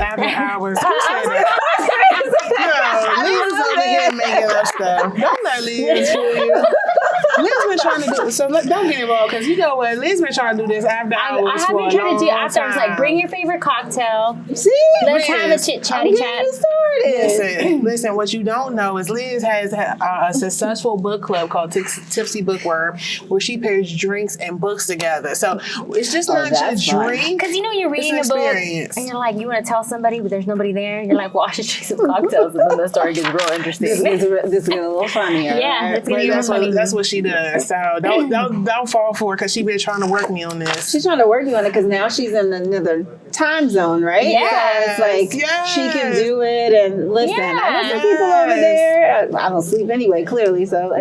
after hours. Who said that? No, Liz is over here making up stuff. Don't let Liz fool you. Liz been trying to do so. Don't get involved because you know what? Liz been trying to do this after hours. I have been trying to do after hours. Like, bring your favorite cocktail. See, let's have a chatty chat. Listen. What you don't know is Liz has a successful book club called Tipsy Bookworm, where she pairs drinks and books together. So it's just not just drink. Because you're reading a book and you're like, you want to tell somebody, but there's nobody there. You're like, well, I should drink some cocktails, and then the story gets real interesting. This get a little funnier. Yeah, right? it's gonna get funny. That's what she does. So don't fall for it because she been trying to work me on this. She's trying to work you on it because now she's in another time zone, right? Yeah, so it's like she can do it. And listen, I know some people over there. I don't sleep anyway, clearly. So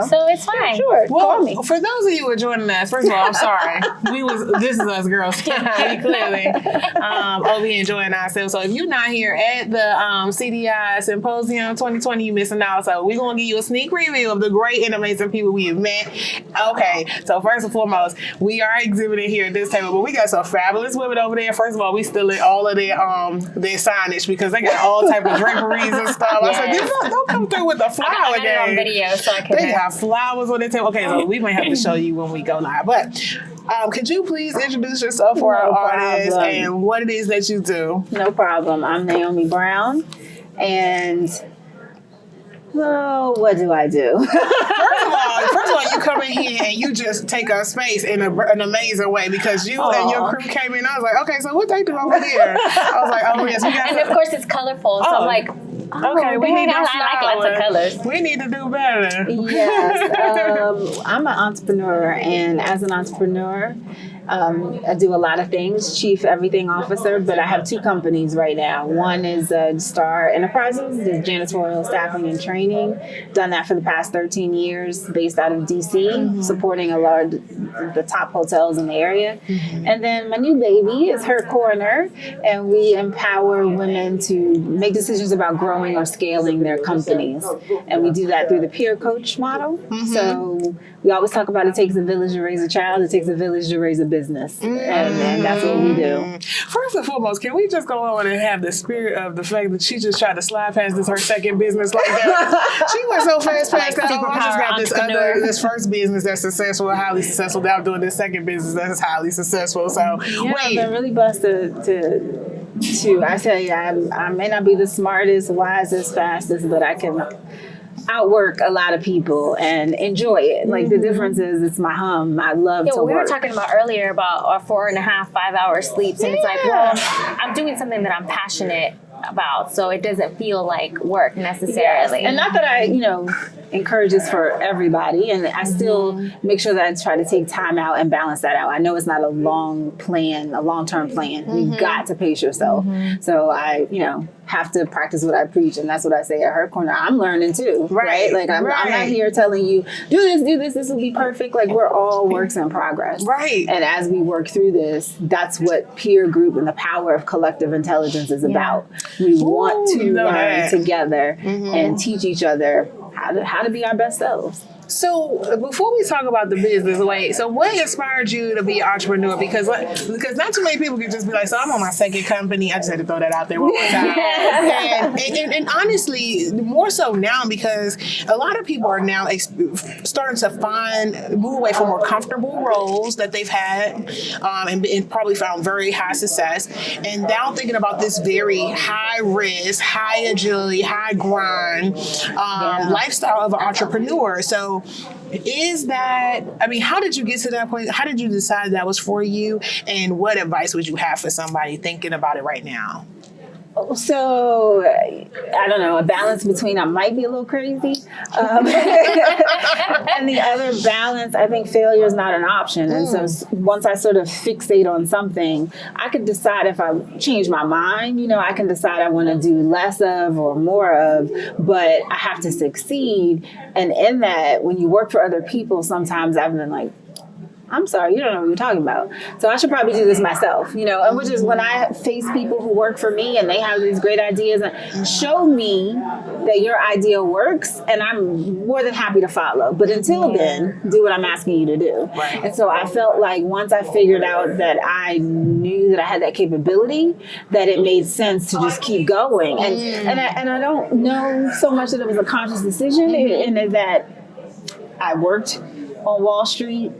so it's fine. Sure, well, call me. For those of you who are joining us, first of all, I'm sorry. This is us girls clearly over here enjoying ourselves. So if you're not here at the CDI Symposium 2020, you missing out. So we're gonna give you a sneak preview of the great and amazing people we have met. Okay, so first and foremost, we are exhibiting here at this table, but we got some fabulous women over there. First of all, we still in all of their signage because they got all type of draperies and stuff. Yes. I said, don't come through with the flower game. On video, so I can. They have flowers on their table. Okay, so we might have to show you when we go live, but. Could you please introduce yourself for our audience and what it is that you do? No problem. I'm Naomi Brown, and what do I do? First of all, you come in here and you just take up space in an amazing way because you and your crew came in. I was like, okay, so what they do over here? I was like, oh yes, we got. And of course, it's colorful. So I'm like. Okay, we need I like lots of colors. We need to do better. Yes, I'm an entrepreneur, and as an entrepreneur, I do a lot of things, chief everything officer, but I have two companies right now. One is Star Enterprises, the janitorial staffing and training. Done that for the past 13 years, based out of DC, supporting the top hotels in the area. And then my new baby is HerCorner, and we empower women to make decisions about growing or scaling their companies. And we do that through the peer coach model. So we always talk about it takes a village to raise a child, it takes a village to raise a business. And that's what we do. First and foremost, can we just go on and have the spirit of the fact that she just tried to slide past her second business like that? She went so fast past that. I just got this first business that's successful, highly successful. Now I'm doing this second business that's highly successful. So I've been really blessed to I tell you, I may not be the smartest, wisest, fastest, but I can outwork a lot of people and enjoy it. Like the difference is it's my hum. I love to work. We were talking about earlier about our 4.5, 5 hour sleeps, and it's like, well, I'm doing something that I'm passionate about, so it doesn't feel like work necessarily. Yes. And not that I, encourage this for everybody, and I still make sure that I try to take time out and balance that out. I know it's not a long-term plan. You've got to pace yourself. So I, have to practice what I preach, and that's what I say at HerCorner. I'm learning too, right? Like I'm not here telling you do this will be perfect. Like we're all works in progress, right? And as we work through this, that's what peer group and the power of collective intelligence is about. We want to learn together and teach each other how to be our best selves. So before we talk about the business, so what inspired you to be an entrepreneur? Because not too many people can just be like, so I'm on my second company. I just had to throw that out there one more time. and honestly, more so now because a lot of people are now starting to move away from more comfortable roles that they've had and probably found very high success. And now thinking about this very high risk, high agility, high grind lifestyle of an entrepreneur. So how did you get to that point? How did you decide that was for you? And what advice would you have for somebody thinking about it right now? So, I don't know, a balance between I might be a little crazy. And the other balance, I think failure is not an option. And so once I sort of fixate on something, I could decide if I change my mind, I can decide I want to do less of or more of, but I have to succeed. And in that, when you work for other people, sometimes I've been like, I'm sorry, you don't know what you're talking about. So I should probably do this myself, you know, and which is when I face people who work for me and they have these great ideas and show me that your idea works, and I'm more than happy to follow. But until then, do what I'm asking you to do. Right. And so I felt like once I figured out that I knew that I had that capability, that it made sense to just keep going. And I don't know so much that it was a conscious decision, in that I worked on Wall Street.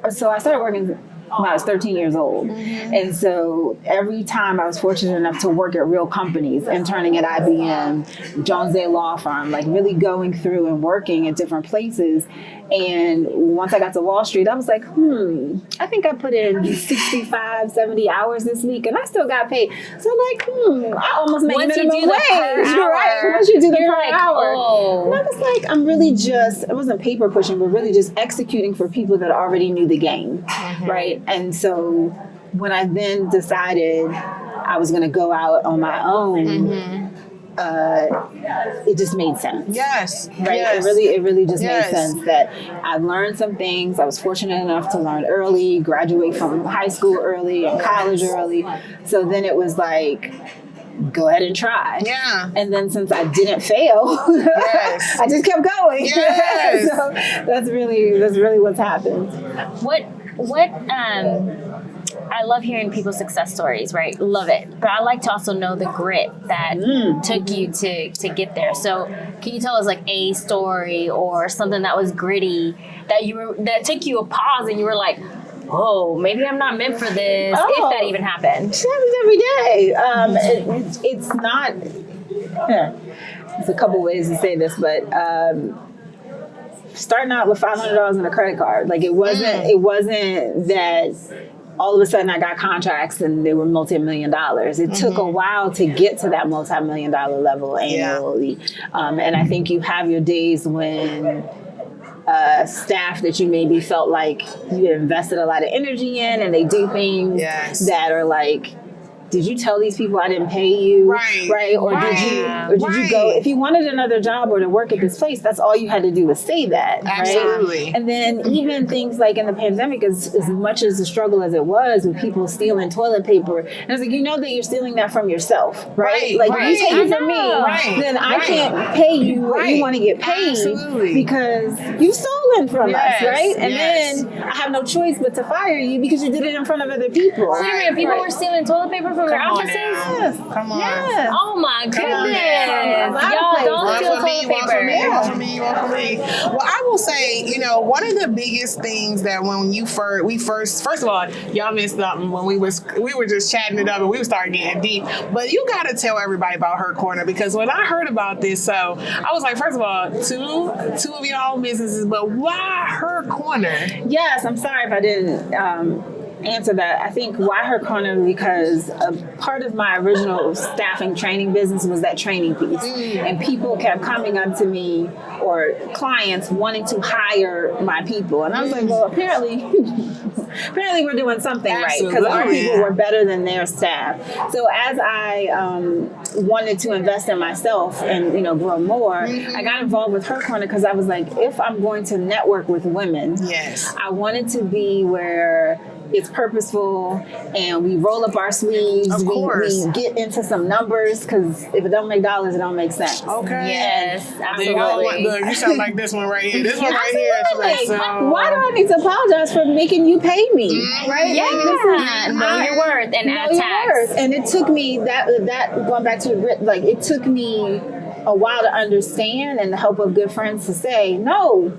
So I started working when I was 13 years old. And so every time I was fortunate enough to work at real companies, interning at IBM, Jones Day Law Firm, like really going through and working at different places. And once I got to Wall Street, I was like, I think I put in 65, 70 hours this week and I still got paid. So like, I almost make minimum wage, right? Once you do the per hour. Oh. And I was like, I'm really just, it wasn't paper pushing, but really just executing for people that already knew the game, right? And so when I then decided I was going to go out on my own, it just made sense. Yes. Right. Yes. It really just Yes. made sense that I learned some things. I was fortunate enough to learn early, graduate from high school early and college early. So then it was like, go ahead and try. Yeah. And then since I didn't fail, Yes. I just kept going. Yes. So that's really what's happened. I love hearing people's success stories, right? Love it. But I like to also know the grit that took you to get there. So can you tell us like a story or something that was gritty that took you a pause and you were like, oh, maybe I'm not meant for this, if that even happened? It happens every day. It's not, there's a couple ways to say this, but starting out with $500 on a credit card, like it wasn't that all of a sudden I got contracts and they were multi-million dollars. It took a while to get to that multi-million dollar level annually. And I think you have your days when staff that you maybe felt like you invested a lot of energy in and they do things that are like, did you tell these people I didn't pay you? Right. Or did you go, if you wanted another job or to work at this place, that's all you had to do was say that. Absolutely. Right? And then even things like in the pandemic, as much as the struggle as it was with people stealing toilet paper, and it's like, you know that you're stealing that from yourself, right? Like if you take it from me, then I can't pay you what you want to get paid because you've stolen from us, right? And then I have no choice but to fire you because you did it in front of other people. Wait a minute, people were stealing toilet paper from their offices? Yes. Come on. Yes. Oh my goodness. Y'all don't steal toilet paper. One for me. Well, I will say, one of the biggest things that when first of all, y'all missed something when we were just chatting it up and we were starting getting deep. But you got to tell everybody about HerCorner, because when I heard about this, so I was like, first of all, two of y'all businesses, but why HerCorner? Yes, I'm sorry if I didn't answer that. I think why HerCorner, because a part of my original staffing training business was that training piece. And people kept coming up to me, or clients wanting to hire my people. And I was like, well, apparently we're doing something right, because our people were better than their staff. So as I wanted to invest in myself and grow more, I got involved with HerCorner because I was like, if I'm going to network with women, I wanted to be where it's purposeful and we roll up our sleeves. We get into some numbers, because if it don't make dollars, it don't make sense. Okay. Yes, absolutely. Look, you sound like this one right here. This one right here. Like, so. Why do I need to apologize for making you pay me? Right? Yeah. Know your worth and add tax. And it took me that going back to the grit, like it took me a while to understand, and the help of good friends to say no.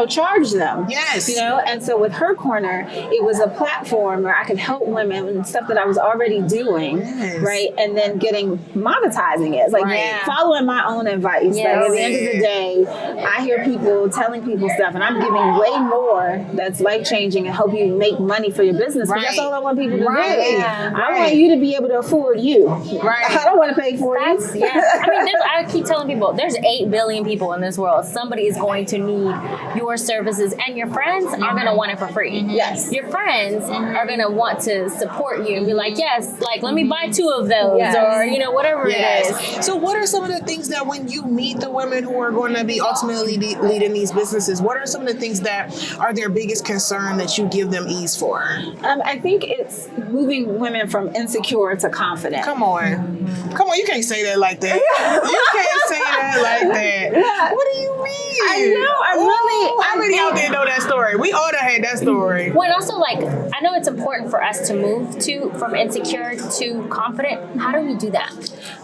Charge them. Yes. And so with HerCorner, it was a platform where I could help women and stuff that I was already doing, right? And then monetizing it. It's like following my own advice. Like at the end of the day, I hear people telling people stuff, and I'm giving way more that's life-changing and help you make money for your business. Because that's all I want people to do. I want you to be able to afford you. I don't want to pay for you. I mean, I keep telling people, there's 8 billion people in this world. Somebody is going to need need your services, and your friends are going to want it for free. Yes. Your friends are going to want to support you and be like, yes, like, let me buy 2 of those, Yes. or, you know, whatever it is. So what are some of the things that when you meet the women who are going to be ultimately leading these businesses, what are some of the things that are their biggest concern that you give them ease for? I think it's moving women from insecure to confident. Come on, you can't say that like that. You can't say that like that. Yeah. What do you mean? I know, How many out there know that story? We all done had that story. Well, and also, like, I know it's important for us to move from insecure to confident. How do we do that?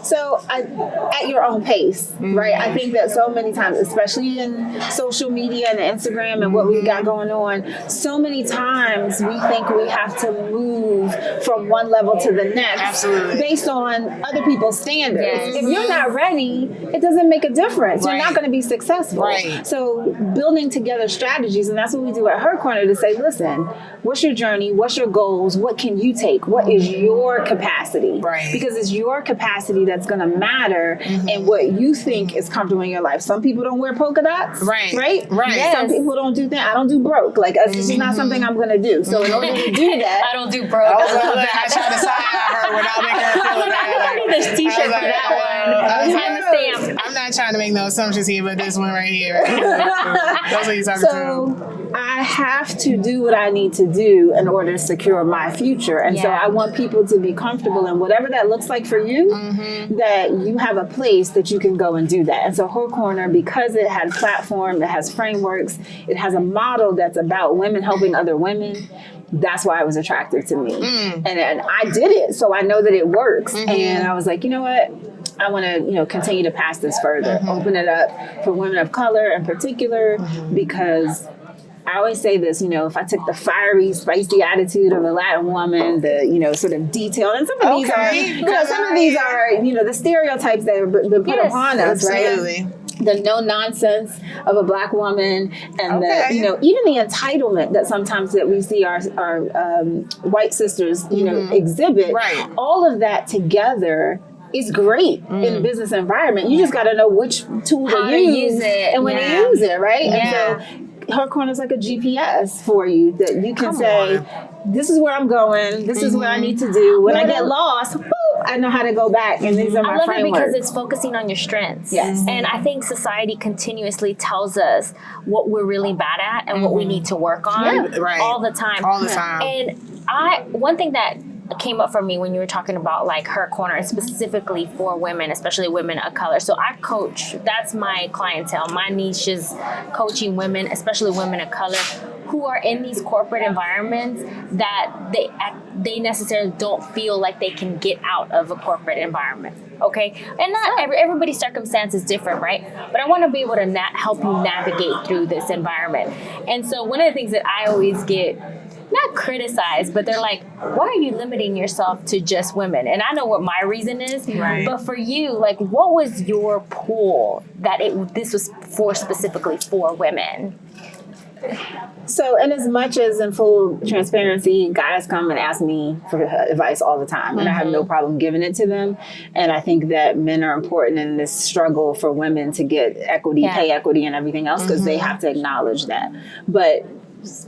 So at your own pace, right? I think that so many times, especially in social media and Instagram and what we got going on, so many times we think we have to move from one level to the next. Absolutely. Based on other people's standards. Yes. If you're not ready, it doesn't make a difference. Right. You're not going to be successful. Right. So building together strategies, and that's what we do at HerCorner, to say, listen, what's your journey? What's your goals? What can you take? What is your capacity? Right. Because it's your capacity that's going to matter and what you think is comfortable in your life. Some people don't wear polka dots. Right. Right? Right. Yes. Some people don't do that. I don't do broke. Like, this is not something I'm going to do. So in order to do that, I don't do broke. I was I love like, I that. tried to side her without making her feel I need bad. this t-shirt for that one. I was And the stamp. I'm not trying to make no assumptions here, but this one right here. That's what you're talking to. So I have to do what I need to do in order to secure my future. And so Yeah. I want people to be comfortable in whatever that looks like for you, that you have a place that you can go and do that. And so HerCorner, because it has platform, it has frameworks, it has a model that's about women helping other women. That's why it was attractive to me. And I did it, so I know that it works. And I was like, you know what? I want to, continue to pass this further, open it up for women of color in particular, because I always say this, if I took the fiery, spicy attitude of a Latin woman, the, sort of detail, and some of these are, some of these are, the stereotypes that have been put upon us, Absolutely. right? The no nonsense of a Black woman, and the, even the entitlement that sometimes that we see our white sisters, exhibit. Right. All of that together is great in a business environment. You just got to know which tool How to to use use it. and when Yeah. to use it, right? Yeah. And so HerCorner is like a GPS for you that you can say, this is where I'm going. This is what I need to do. When I get lost, I know how to go back. And these are my I love frameworks. it because it's focusing on your strengths. Yes. And I think society continuously tells us what we're really bad at and what we need to work on Yeah. Right. all the time. All the time. And one thing that came up for me when you were talking about like HerCorner, and specifically for women, especially women of color. So I coach, that's my clientele. My niche is coaching women, especially women of color, who are in these corporate environments that they necessarily don't feel like they can get out of a corporate environment. Okay, and not everybody's circumstance is different, right? But I want to be able to help you navigate through this environment. And so one of the things that I always get not criticized, but they're like, why are you limiting yourself to just women? And I know what my reason is, Right. but for you, like, what was your pull that this was specifically for women? So, in as much as in full transparency, guys come and ask me for advice all the time, and I have no problem giving it to them. And I think that men are important in this struggle for women to get equity, pay equity, and everything else, because they have to acknowledge that. But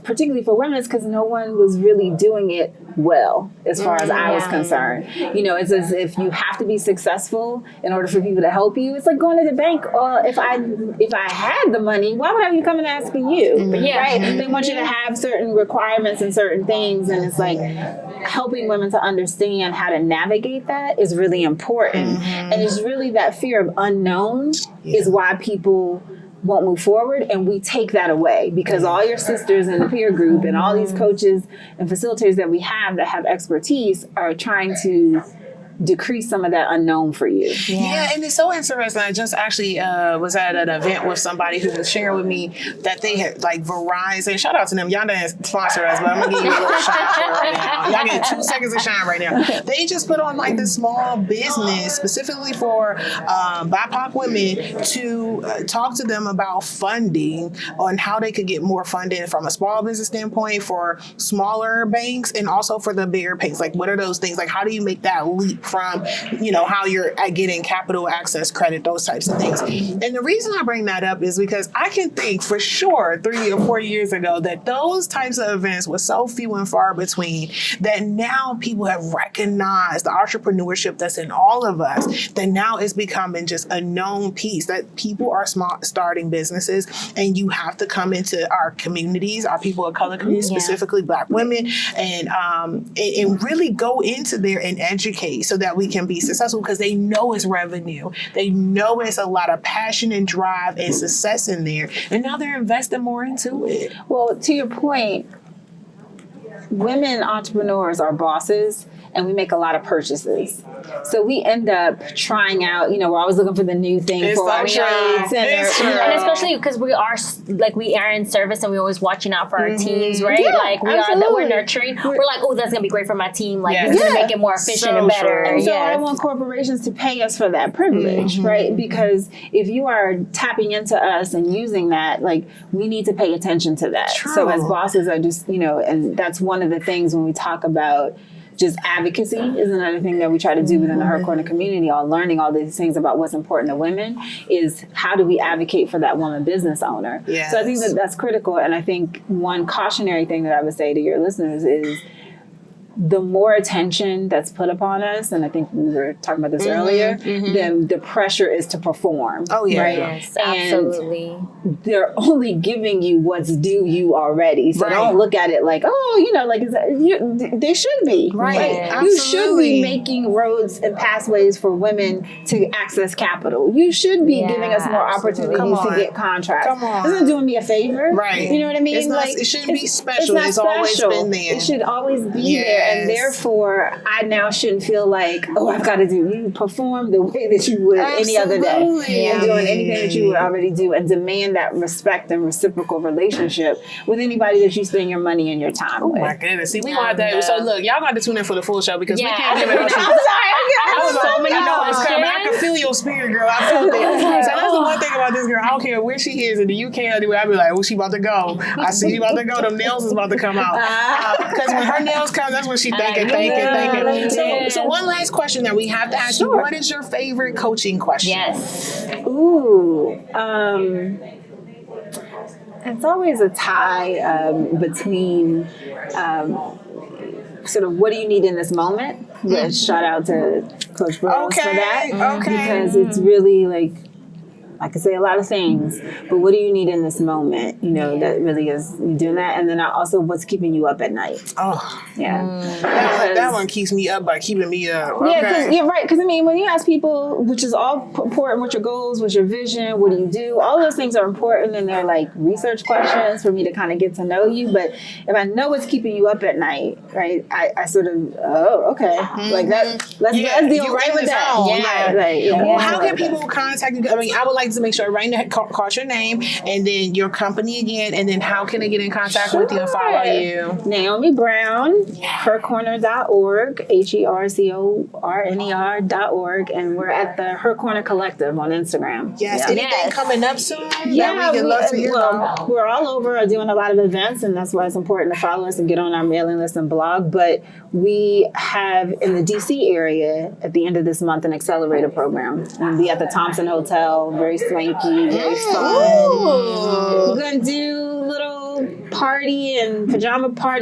particularly for women, it's because no one was really doing it well, as far as I was concerned. It's as if you have to be successful in order for people to help you. It's like going to the bank. If I had the money, why would I be coming asking you? Right? They want you to have certain requirements and certain things, and it's like helping women to understand how to navigate that is really important. And it's really that fear of unknown is why people won't move forward, and we take that away because all your sisters in the peer group and all these coaches and facilitators that we have that have expertise are trying to decrease some of that unknown for you. Yeah, and it's so interesting. I just actually was at an event with somebody who was sharing with me that they had like Verizon. Shout out to them. Y'all didn't sponsor us, but I'm gonna give you a little shine for it right now. Y'all get 2 seconds of shine right now. They just put on like this small business specifically for BIPOC women to talk to them about funding on how they could get more funding from a small business standpoint for smaller banks and also for the bigger banks. Like, what are those things? Like, how do you make that leap from, how you're getting capital access credit, those types of things. And the reason I bring that up is because I can think for sure 3 or 4 years ago that those types of events were so few and far between that now people have recognized the entrepreneurship that's in all of us, that now it's becoming just a known piece that people are starting businesses, and you have to come into our communities, our people of color communities, specifically Black women, and really go into there and educate so that we can be successful, because they know it's revenue. They know it's a lot of passion and drive and success in there. And now they're investing more into it. Well, to your point, women entrepreneurs are bosses, and we make a lot of purchases. So we end up trying out, we're always looking for the new thing for our trades. And especially because we are in service, and we're always watching out for our teams, right? Yeah, we're nurturing. We're like, oh, that's going to be great for my team. Like, it's going to make it more efficient and better. And so I want corporations to pay us for that privilege, right? Because if you are tapping into us and using that, we need to pay attention to that. True. So as bosses, I just, and that's one of the things when we talk about just advocacy is another thing that we try to do within the HerCorner community, all learning all these things about what's important to women, is how do we advocate for that woman business owner? Yes. So I think that's critical. And I think one cautionary thing that I would say to your listeners is the more attention that's put upon us, and I think we were talking about this earlier, then the pressure is to perform. Oh, yeah. Right? Yes, And absolutely. they're only giving you what's due you already. So don't look at it like, they should be. Right. You should be making roads and pathways for women to access capital. You should be giving us more opportunities to get contracts. Come on. It's not doing me a favor. Right. You know what I mean? It shouldn't be special. It's always been there. It should always be there. And therefore, I now shouldn't feel like, I've got to you perform the way that you would any other day. And doing anything that you would already do, and demand that respect and reciprocal relationship with anybody that you spend your money and your time with. Oh my goodness. See, we want that. So look, y'all got to tune in for the full show, because we can't give it up. I was so many I can feel your spirit, girl. I felt it. So that's the one thing about this girl. I don't care where she is in the UK or anywhere. I be like, she about to go. I see she about to go. Them nails is about to come out. Because when her nails come, that's when she thinking. So one last question that we have to ask you: what is your favorite coaching question? Yes. Ooh. It's always a tie between sort of what do you need in this moment. Shout out to Coach Burrows for that. Because it's really I could say a lot of things, but what do you need in this moment? That really is you doing that. And then also, what's keeping you up at night? Oh, yeah. That one keeps me up by keeping me up. Okay. Yeah, you're right. Because when you ask people, which is all important, what's your goals, what's your vision, what do you do? All those things are important, and they're like research questions for me to kind of get to know you. But if I know what's keeping you up at night, right? I sort of okay, that. Let's deal right with that. Well, how can people contact you? I mean, I would like to make sure right now, call your name and then your company again, and then how can they get in contact with you and follow you? Naomi Brown, HerCorner.org, HerCorner.org, and we're at the HerCorner Collective on Instagram. Yes. Anything coming up soon? Yeah, we'd love to hear about. We're all over doing a lot of events, and that's why it's important to follow us and get on our mailing list and blog. But we have in the DC area at the end of this month an Accelerator program. We'll be at the Thompson Hotel, very swanky, very fun. We're going to do little party and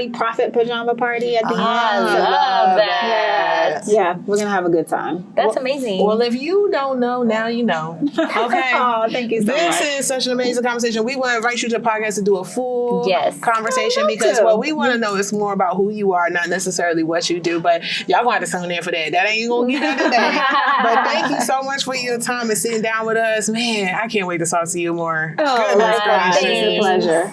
profit pajama party at the end. I love that. Yeah, we're going to have a good time. That's amazing. Well, if you don't know, now you know. Okay. Oh, thank you so much. This is such an amazing conversation. We want to invite you to the podcast to do a full conversation, because what we want to know is more about who you are, not necessarily what you do. But y'all going to have to tune in for that. That ain't going to get done today. But thank you so much for your time and sitting down with us. Man, I can't wait to talk to you more. Oh, Goodness my gosh. gracious. It's a pleasure.